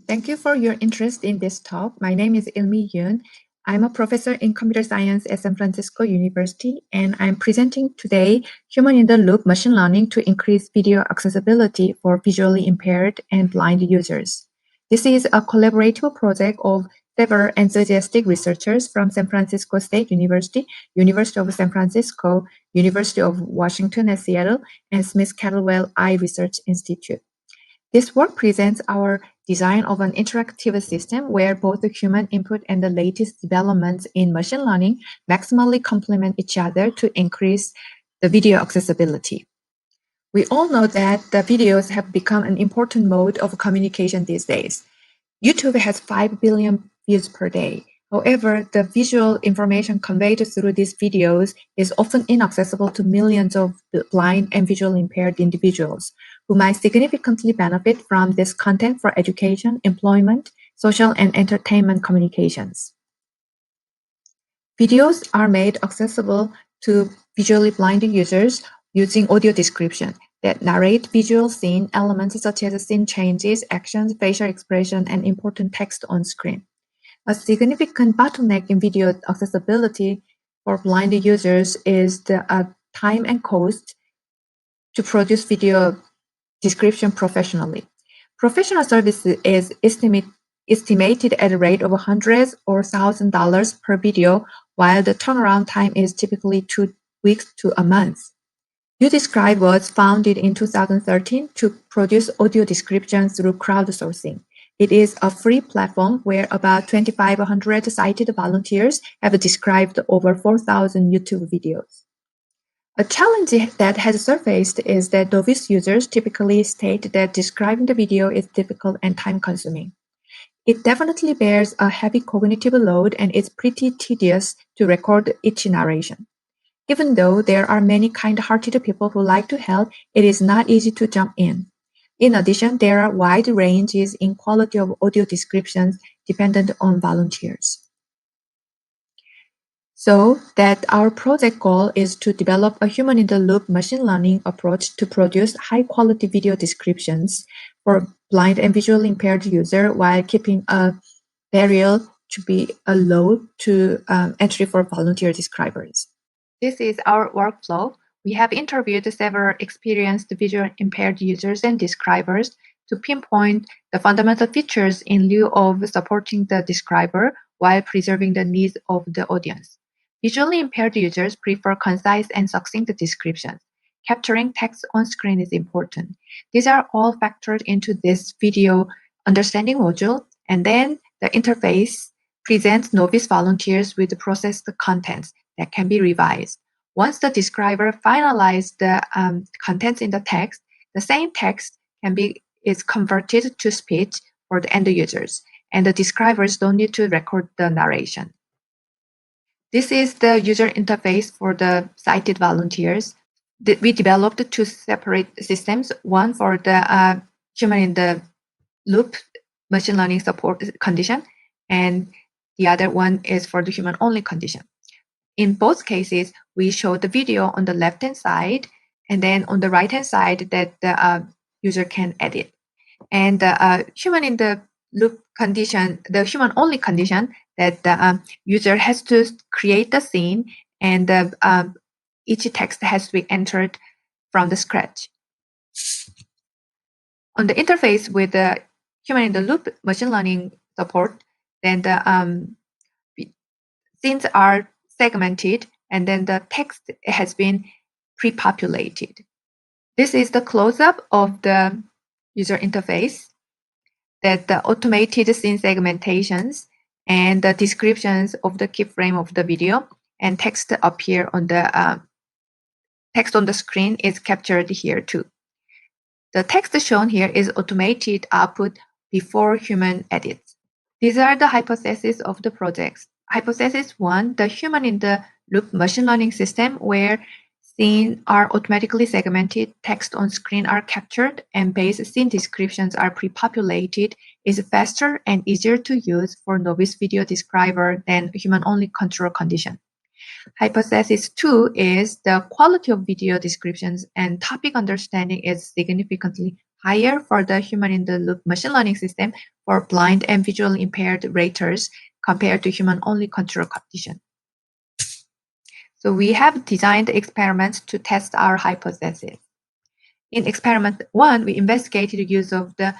Thank you for your interest in this talk. My name is Ilmi Yoon. I'm a professor in computer science at San Francisco University, and I'm presenting today human-in-the-loop machine learning to increase video accessibility for visually impaired and blind users. This is a collaborative project of several enthusiastic researchers from San Francisco State University, University of San Francisco, University of Washington at Seattle, and Smith-Cattlewell Eye Research Institute. This work presents our design of an interactive system where both the human input and the latest developments in machine learning maximally complement each other to increase the video accessibility. We all know that the videos have become an important mode of communication these days. YouTube has 5 billion views per day. However, the visual information conveyed through these videos is often inaccessible to millions of blind and visually impaired individuals who might significantly benefit from this content for education, employment, social and entertainment communications. Videos are made accessible to visually blind users using audio description that narrate visual scene elements such as scene changes, actions, facial expression, and important text on screen. A significant bottleneck in video accessibility for blind users is the time and cost to produce video description professionally. Professional service is estimated at a rate of hundreds or $1,000 per video, while the turnaround time is typically 2 weeks to a month. Udescribe was founded in 2013 to produce audio description through crowdsourcing. It is a free platform where about 2,500 sighted volunteers have described over 4,000 YouTube videos. A challenge that has surfaced is that novice users typically state that describing the video is difficult and time-consuming. It definitely bears a heavy cognitive load and is pretty tedious to record each narration. Even though there are many kind-hearted people who like to help, it is not easy to jump in. In addition, there are wide ranges in quality of audio descriptions dependent on volunteers. So that our project goal is to develop a human-in-the-loop machine learning approach to produce high-quality video descriptions for blind and visually impaired users while keeping a barrier to be a low to entry for volunteer describers. This is our workflow. We have interviewed several experienced visually impaired users and describers to pinpoint the fundamental features in lieu of supporting the describer while preserving the needs of the audience. Visually impaired users prefer concise and succinct descriptions. Capturing text on screen is important. These are all factored into this video understanding module, and then the interface presents novice volunteers with processed contents that can be revised. Once the describer finalizes the contents in the text, the same text is converted to speech for the end users, and the describers don't need to record the narration. This is the user interface for the sighted volunteers. We developed two separate systems, one for the human-in-the-loop machine learning support condition, and the other one is for the human-only condition. In both cases, we show the video on the left-hand side, and then on the right-hand side that the user can edit. And the human-in-the-loop condition, the human-only condition, that the user has to create the scene, and each text has to be entered from the scratch. On the interface with the human-in-the-loop machine learning support, then the scenes are segmented, and then the text has been pre-populated. This is the close-up of the user interface, that the automated scene segmentations and the descriptions of the keyframe of the video and text appear on the text on the screen is captured here too. The text shown here is automated output before human edits. These are the hypotheses of the projects. Hypothesis 1, the human-in-the-loop machine learning system where scenes are automatically segmented, text on screen are captured, and base scene descriptions are pre-populated is faster and easier to use for novice video describer than human-only control condition. Hypothesis 2 is the quality of video descriptions and topic understanding is significantly higher for the human-in-the-loop machine learning system for blind and visually impaired raters compared to human-only control condition. So we have designed experiments to test our hypothesis. In experiment 1, we investigated the use of the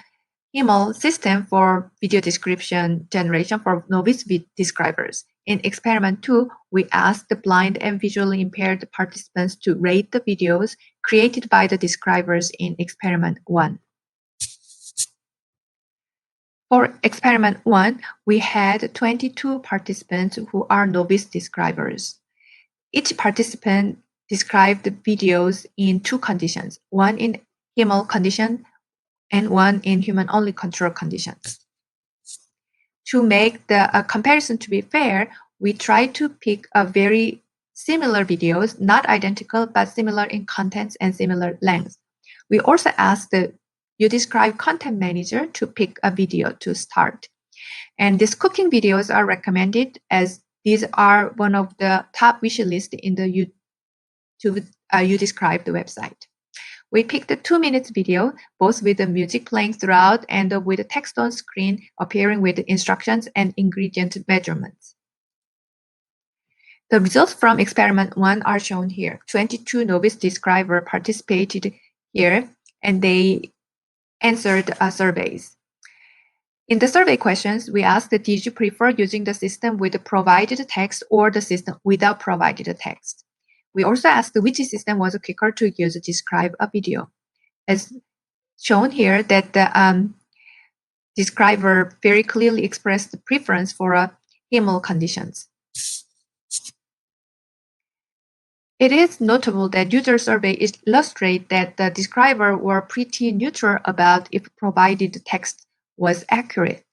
HILML system for video description generation for novice describers. In experiment 2, we asked the blind and visually impaired participants to rate the videos created by the describers in experiment 1. For experiment 1, we had 22 participants who are novice describers. Each participant described the videos in 2 conditions, one in HILML condition and one in human-only control conditions. To make the comparison to be fair, we tried to pick a very similar videos, not identical, but similar in contents and similar length. We also asked the YouDescribe content manager to pick a video to start. And these cooking videos are recommended as these are one of the top wish list in the YouDescribe the website. We picked a 2-minute video, both with the music playing throughout and with the text on screen appearing with the instructions and ingredient measurements. The results from experiment 1 are shown here. 22 novice describers participated here and they answered surveys. In the survey questions, we asked, did you prefer using the system with the provided text or the system without provided text? We also asked which system was quicker to use to describe a video. As shown here, that the describer very clearly expressed the preference for HILML conditions. It is notable that user surveys illustrate that the describer were pretty neutral about if provided text was accurate.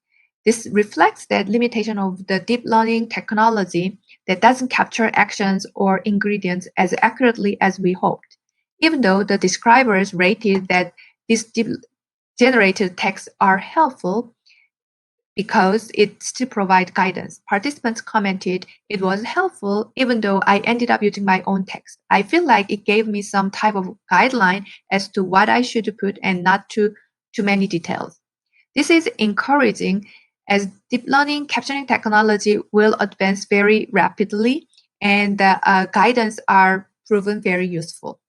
This reflects that limitation of the deep learning technology that doesn't capture actions or ingredients as accurately as we hoped, even though the describers rated that these deep generated texts are helpful because it still provides guidance. Participants commented it was helpful even though I ended up using my own text. I feel like it gave me some type of guideline as to what I should put and not too many details. This is encouraging as deep learning captioning technology will advance very rapidly and the guidance are proven very useful.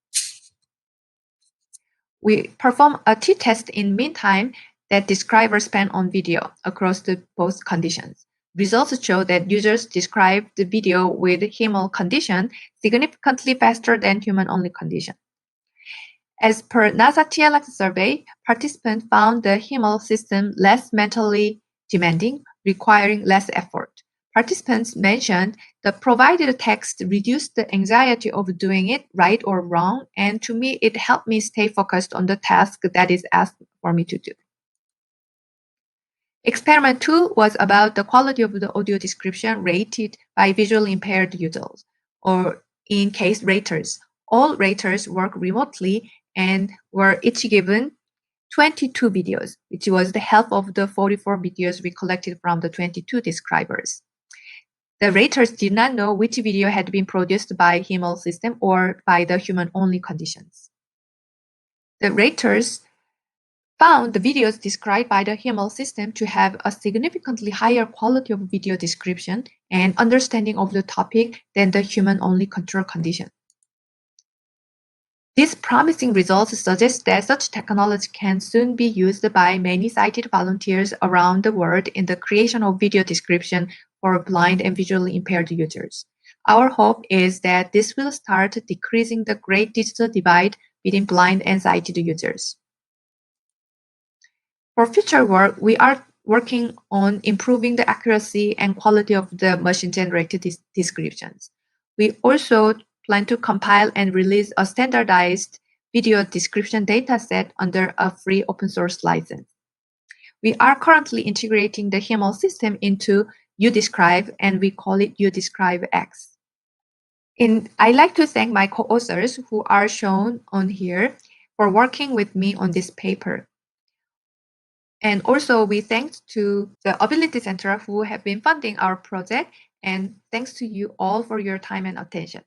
We perform a t-test in meantime that describers spend on video across the both conditions. Results show that users describe the video with HILML condition significantly faster than human-only condition. As per NASA TLX survey, participants found the HILML system less mentally demanding, requiring less effort. Participants mentioned the provided text reduced the anxiety of doing it right or wrong, and to me, it helped me stay focused on the task that is asked for me to do. Experiment 2 was about the quality of the audio description rated by visually impaired users, or in case raters. All raters work remotely and were each given 22 videos, which was the half of the 44 videos we collected from the 22 describers. The raters did not know which video had been produced by HILML system or by the human-only conditions. The raters found the videos described by the HILML system to have a significantly higher quality of video description and understanding of the topic than the human-only control condition. These promising results suggest that such technology can soon be used by many sighted volunteers around the world in the creation of video description for blind and visually impaired users. Our hope is that this will start decreasing the great digital divide between blind and sighted users. For future work, we are working on improving the accuracy and quality of the machine-generated descriptions. We also plan to compile and release a standardized video description dataset under a free open source license. We are currently integrating the HILML system into YouDescribe, and we call it YouDescribe X. I'd like to thank my co-authors who are shown on here for working with me on this paper. And also we thanks to the Ability Center who have been funding our project, and thanks to you all for your time and attention.